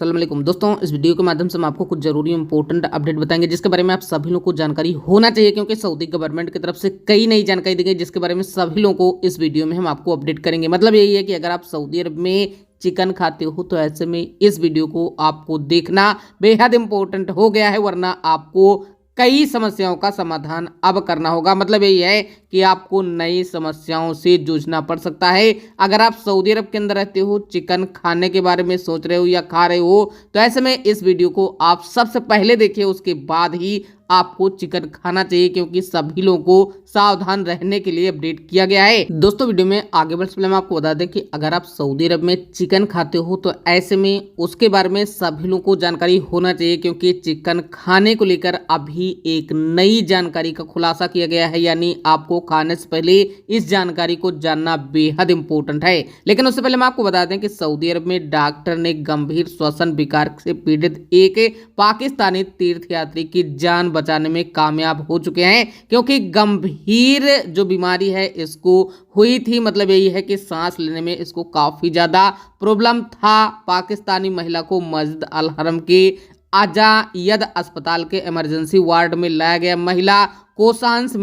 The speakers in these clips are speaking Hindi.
अस्सलाम वालेकुम दोस्तों, इस वीडियो के माध्यम से हम आपको कुछ जरूरी इंपॉर्टेंट अपडेट बताएंगे जिसके बारे में आप सभी लोगों को जानकारी होना चाहिए, क्योंकि सऊदी गवर्नमेंट की तरफ से कई नई जानकारी दी गई जिसके बारे में सभी लोगों को इस वीडियो में हम आपको अपडेट करेंगे। मतलब यही है कि अगर आप सऊदी अरब में चिकन खाते हो तो ऐसे में इस वीडियो को आपको देखना बेहद इंपॉर्टेंट हो गया है, वरना आपको कई समस्याओं का समाधान अब करना होगा। मतलब यही है कि आपको नई समस्याओं से जूझना पड़ सकता है। अगर आप सऊदी अरब के अंदर रहते हो, चिकन खाने के बारे में सोच रहे हो या खा रहे हो, तो ऐसे में इस वीडियो को आप सबसे पहले देखिए, उसके बाद ही आपको चिकन खाना चाहिए, क्योंकि सभी लोगों को सावधान रहने के लिए अपडेट किया गया है। दोस्तों, वीडियो में आगे बढ़ने से पहले मैं आपको बता दें कि अगर आप सऊदी अरब में चिकन खाते हो तो ऐसे में उसके बारे में सभी लोगों को जानकारी होना चाहिए, क्योंकि चिकन खाने को लेकर अभी एक नई जानकारी का खुलासा किया गया है। यानी आपको खाने से पहले इस जानकारी को जानना बेहद इंपॉर्टेंट है। लेकिन उससे पहले मैं आपको बता दें कि सऊदी अरब में डॉक्टर ने गंभीर श्वसन विकार से पीड़ित एक पाकिस्तानी तीर्थयात्री की जान बचाने में कामयाब हो चुके हैं, क्योंकि गंभीर जो बीमारी है इसको हुई थी। मतलब यही है कि सांस लेने में इसको काफी ज्यादा प्रॉब्लम था। पाकिस्तानी महिला को मस्जिद अल हरम के अजायद अस्पताल के इमरजेंसी वार्ड में लाया गया। महिला को सांस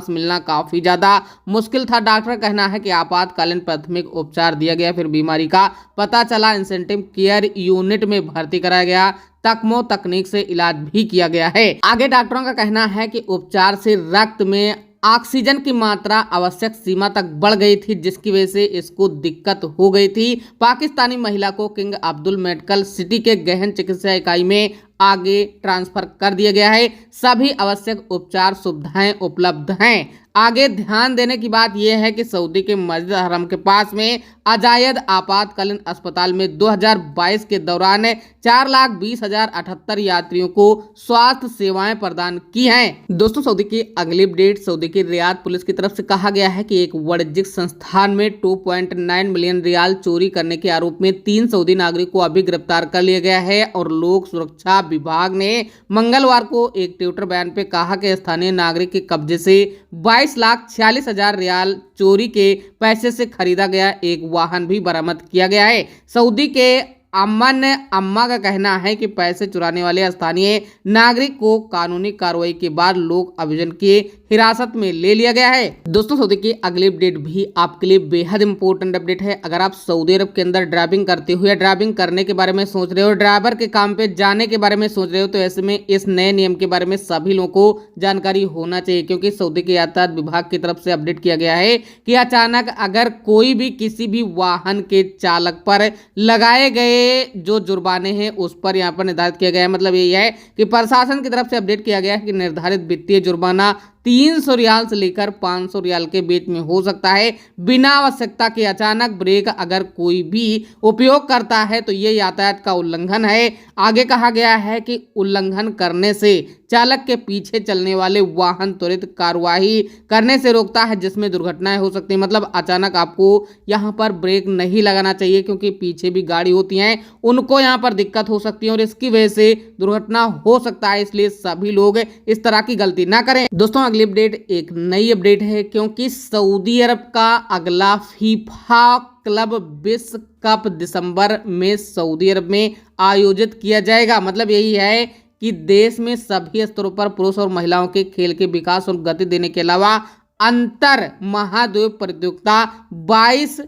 मिलना काफी ज्यादा मुश्किल था। डॉक्टर का कहना है कि आपातकालीन प्राथमिक उपचार दिया गया, फिर बीमारी का पता चला, इंटेंसिव केयर यूनिट में भर्ती कराया गया, तकमो तकनीक से इलाज भी किया गया है। आगे डॉक्टरों का कहना है कि उपचार से रक्त में ऑक्सीजन की मात्रा आवश्यक सीमा तक बढ़ गई थी, जिसकी वजह से इसको दिक्कत हो गई थी। पाकिस्तानी महिला को किंग अब्दुल मेडिकल सिटी के गहन चिकित्सा इकाई में आगे ट्रांसफर कर दिया गया है। सभी आवश्यक उपचार सुविधाएं उपलब्ध हैं। आगे ध्यान देने की बात यह है कि सऊदी के मस्जिद हरम के पास में अजायद आपातकालीन अस्पताल में 2022 के दौरान 4,20,078 यात्रियों को स्वास्थ्य सेवाएं प्रदान की हैं। दोस्तों, सऊदी की अगली अपडेट, सऊदी की रियाद पुलिस की तरफ से कहा गया है कि एक वाणिज्यिक संस्थान में 2.9 मिलियन रियाल चोरी करने के आरोप में 3 सऊदी नागरिक को अभी गिरफ्तार कर लिया गया है। और लोक सुरक्षा विभाग ने मंगलवार को एक ट्विटर बयान पे कहा कि स्थानीय नागरिक के कब्जे से 22,46,000 रियाल चोरी के पैसे से खरीदा गया एक वाहन भी बरामद किया गया है। सऊदी के अम्मा का कहना है कि पैसे चुराने वाले स्थानीय नागरिक को कानूनी कार्रवाई के बाद लोक अभियोजन के हिरासत में ले लिया गया है। दोस्तों, सऊदी की अगली अपडेट भी आपके लिए बेहद इंपॉर्टेंट अपडेट है। अगर आप सऊदी अरब के अंदर ड्राइविंग करते हो या ड्राइविंग करने के बारे में सोच रहे हो, ड्राइवर के काम पे जाने के बारे में सोच रहे हो, तो ऐसे में इस नए नियम के बारे में सभी लोगों को जानकारी होना चाहिए, क्योंकि सऊदी के यातायात विभाग की तरफ से अपडेट किया गया है कि अचानक अगर कोई भी किसी भी वाहन के चालक पर लगाए गए जो जुर्माने हैं उस पर यहाँ पर निर्धारित किया गया है। मतलब यही है कि प्रशासन की तरफ से अपडेट किया गया है कि निर्धारित वित्तीय जुर्माना 300 रियाल से लेकर 500 रियाल के बीच में हो सकता है। बिना आवश्यकता के अचानक ब्रेक अगर कोई भी उपयोग करता है तो ये यातायात का उल्लंघन है। आगे कहा गया है कि उल्लंघन करने से चालक के पीछे चलने वाले वाहन त्वरित कार्यवाही करने से रोकता है, जिसमें दुर्घटनाएं हो सकती हैं। मतलब अचानक आपको यहाँ पर ब्रेक नहीं लगाना चाहिए, क्योंकि पीछे भी गाड़ी होती हैं, उनको यहाँ पर दिक्कत हो सकती है और इसकी वजह से दुर्घटना हो सकता है। इसलिए सभी लोग इस तरह की गलती ना करें। दोस्तों, अगली अपडेट एक नई अपडेट है, क्योंकि सऊदी अरब का अगला फीफा क्लब विश्व कप दिसंबर में सऊदी अरब में आयोजित किया जाएगा। मतलब यही है कि देश में सभी स्तरों पर पुरुष और महिलाओं के खेल के विकास और गति देने के अलावा अंतर महाद्वीप प्रतियोगिता 22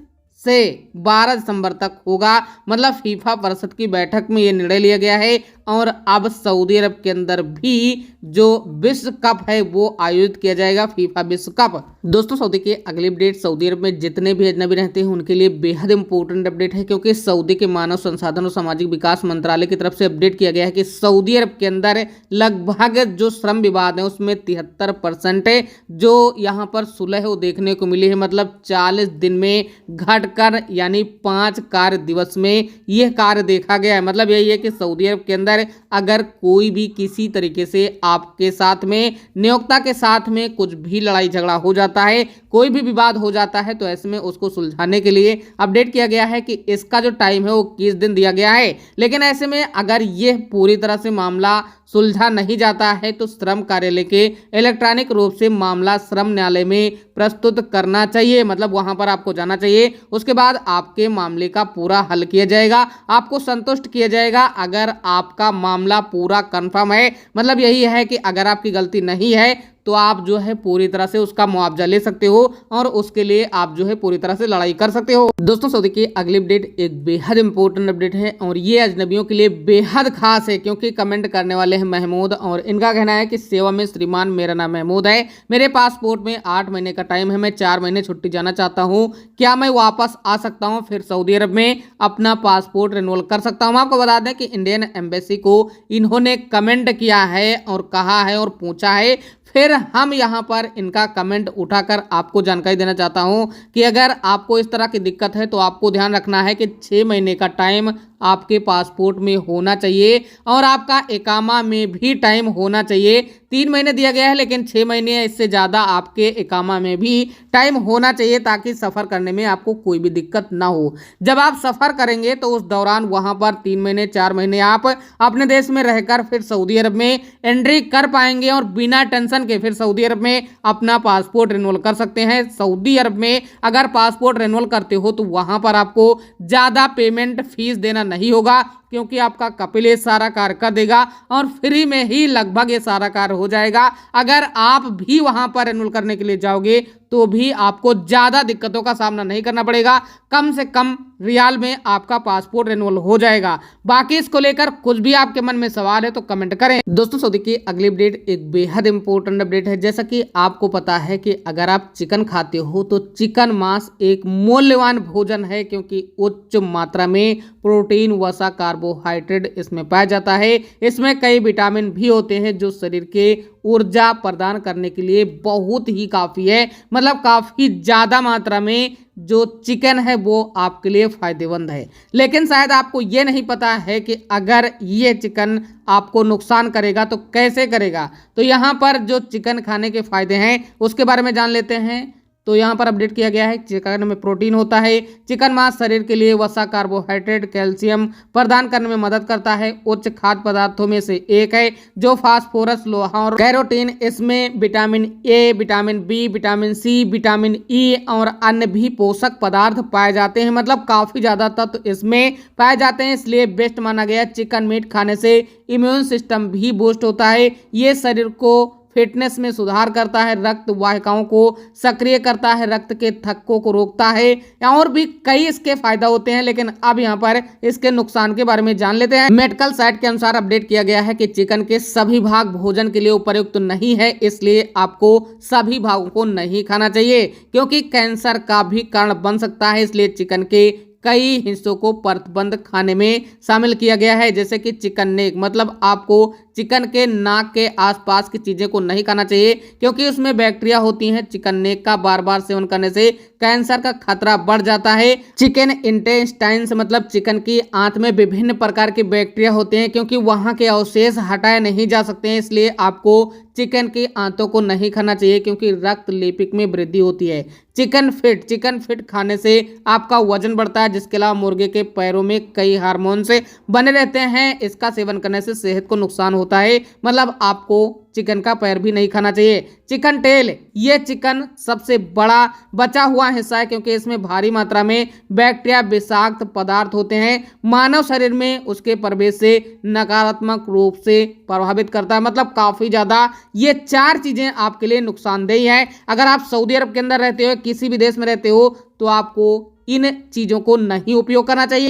से 12 दिसंबर तक होगा। मतलब फीफा परिषद की बैठक में यह निर्णय लिया गया है और अब सऊदी अरब के अंदर भी जो विश्व कप है वो आयोजित किया जाएगा, फीफा विश्व कप। दोस्तों, सऊदी के अगली अपडेट, सऊदी अरब में जितने भी अजनबी रहते हैं उनके लिए बेहद इंपॉर्टेंट अपडेट है, क्योंकि सऊदी के मानव संसाधन और सामाजिक विकास मंत्रालय की तरफ से अपडेट किया गया है कि सऊदी अरब के अंदर लगभग जो श्रम विवाद है उसमें 73% जो यहाँ पर सुलह वो देखने को मिली है। मतलब 40 दिन में घटकर यानी 5 कार्य दिवस में यह कार्य देखा गया है। मतलब यही है कि सऊदी अरब के अंदर अगर कोई भी किसी तरीके से आपके साथ में, नियोक्ता के साथ में कुछ भी लड़ाई झगड़ा हो जाता है, कोई भी विवाद हो जाता है, तो ऐसे में उसको सुलझाने के लिए अपडेट किया गया है कि इसका जो टाइम है वो 21 दिन दिया गया है। लेकिन ऐसे में अगर यह पूरी तरह से मामला सुलझा नहीं जाता है तो श्रम कार्यालय के इलेक्ट्रॉनिक रूप से मामला श्रम न्यायालय में प्रस्तुत करना चाहिए। मतलब वहां पर आपको जाना चाहिए, उसके बाद आपके मामले का पूरा हल किया जाएगा, आपको संतुष्ट किया जाएगा। अगर आपका मामला पूरा कंफर्म है, मतलब यही है कि अगर आपकी गलती नहीं है तो आप जो है पूरी तरह से उसका मुआवजा ले सकते हो और उसके लिए आप जो है पूरी तरह से लड़ाई कर सकते हो। दोस्तों सऊदी की अगली अपडेट एक बेहद इंपॉर्टेंट अपडेट है और ये अजनबियों के लिए बेहद खास है, क्योंकि कमेंट करने वाले हैं महमूद और इनका कहना है कि सेवा में श्रीमान, मेरा नाम महमूद है, मेरे पासपोर्ट में 8 महीने का टाइम है, मैं 4 महीने छुट्टी जाना चाहता हूँ, क्या मैं वापस आ सकता हूँ, फिर सऊदी अरब में अपना पासपोर्ट रिन्यूअल कर सकता हूँ। आपको बता दें कि इंडियन एम्बेसी को इन्होंने कमेंट किया है और कहा है और पूछा है, फिर हम यहाँ पर इनका कमेंट उठाकर आपको जानकारी देना चाहता हूँ कि अगर आपको इस तरह की दिक्कत है तो आपको ध्यान रखना है कि 6 महीने का टाइम आपके पासपोर्ट में होना चाहिए और आपका इकामा में भी टाइम होना चाहिए। 3 महीने दिया गया है लेकिन 6 महीने इससे ज़्यादा आपके इकामा में भी टाइम होना चाहिए ताकि सफ़र करने में आपको कोई भी दिक्कत ना हो। जब आप सफ़र करेंगे तो उस दौरान वहाँ पर 3 महीने 4 महीने आप अपने देश में रहकर फिर सऊदी अरब में एंट्री कर पाएंगे और बिना टेंशन के फिर सऊदी अरब में अपना पासपोर्ट रिन्यूअल कर सकते हैं। सऊदी अरब में अगर पासपोर्ट रिन्यूअल करते हो तो वहाँ पर आपको ज़्यादा पेमेंट फीस देना नहीं होगा, क्योंकि आपका कपिल ये सारा कार्य कर देगा और फ्री में ही लगभग ये सारा कार्य हो जाएगा। अगर आप भी वहां पर रिन्यूअल करने के लिए जाओगे तो भी आपको ज़्यादा दिक्कतों का सामना नहीं करना पड़ेगा, कम से कम रियाल में आपका पासपोर्ट रिन्यूअल हो जाएगा। बाकी इसको लेकर कुछ भी आपके मन में सवाल है तो कमेंट करें। दोस्तों सऊदी की अगली अपडेट एक बेहद इंपॉर्टेंट अपडेट है। जैसा कि आपको पता है कि अगर आप चिकन खाते हो तो चिकन मांस एक मूल्यवान भोजन है, क्योंकि उच्च मात्रा में प्रोटीन, वसा, कार्बोहाइड्रेट इसमें पाया जाता है। इसमें कई विटामिन भी होते हैं जो शरीर के ऊर्जा प्रदान करने के लिए बहुत ही काफ़ी है। मतलब काफ़ी ज़्यादा मात्रा में जो चिकन है वो आपके लिए फ़ायदेमंद है। लेकिन शायद आपको ये नहीं पता है कि अगर ये चिकन आपको नुकसान करेगा तो कैसे करेगा। तो यहाँ पर जो चिकन खाने के फ़ायदे हैं उसके बारे में जान लेते हैं। तो यहाँ पर अपडेट किया गया है, चिकन में प्रोटीन होता है। चिकन मांस शरीर के लिए वसा, कार्बोहाइड्रेट, कैल्शियम प्रदान करने में मदद करता है। उच्च खाद्य पदार्थों में से एक है जो फास्फोरस, लोहा और कैरोटीन, इसमें vitamin A, vitamin B, vitamin C, vitamin E और अन्य भी पोषक पदार्थ पाए जाते हैं। मतलब काफ़ी ज़्यादा तत्व इसमें पाए जाते हैं, इसलिए बेस्ट माना गया। चिकन मीट खाने से इम्यून सिस्टम भी बूस्ट होता है। ये शरीर को फिटनेस में सुधार करता है, रक्त वाहिकाओं को सक्रिय करता है, रक्त के थक्कों को रोकता है और भी कई इसके फायदा होते हैं। लेकिन अब यहाँ पर इसके नुकसान के बारे में जान लेते हैं। मेडिकल साइट के अनुसार अपडेट किया गया है कि चिकन के सभी भाग भोजन के लिए उपयुक्त नहीं है, इसलिए आपको सभी भागों को नहीं खाना चाहिए, क्योंकि कैंसर का भी कारण बन सकता है। इसलिए चिकन के कई हिस्सों को प्रतिबंध खाने में शामिल किया गया है, जैसे कि चिकन नेक, मतलब आपको चिकन के नाक के आसपास की चीज़ें को नहीं खाना चाहिए, क्योंकि उसमें बैक्टीरिया होती हैं। चिकन नेक का बार बार सेवन करने से कैंसर का खतरा बढ़ जाता है। चिकन इंटेस्टाइन्स, मतलब चिकन की आंत में विभिन्न प्रकार के बैक्टीरिया होते हैं, क्योंकि वहाँ के अवशेष हटाए नहीं जा सकते हैं, इसलिए आपको चिकन की आंतों को नहीं खाना चाहिए, क्योंकि रक्त लेपिक में वृद्धि होती है। चिकन फिट खाने से आपका वजन बढ़ता है, जिसके अलावा मुर्गे के पैरों में कई हार्मोन्स बने रहते हैं। इसका सेवन करने से सेहत को नुकसान होता है, मतलब आपको चिकन का पैर भी नहीं खाना चाहिए। चिकन टेल, ये चिकन सबसे बड़ा बचा हुआ हिस्सा है, क्योंकि इसमें भारी मात्रा में बैक्टीरिया, विषाक्त पदार्थ होते हैं। मानव शरीर में उसके प्रवेश से नकारात्मक रूप से प्रभावित करता है। मतलब काफ़ी ज़्यादा ये 4 चीज़ें आपके लिए नुकसानदेह है। अगर आप सऊदी अरब के अंदर रहते हो, किसी भी देश में रहते हो, तो आपको इन चीज़ों को नहीं उपयोग करना चाहिए।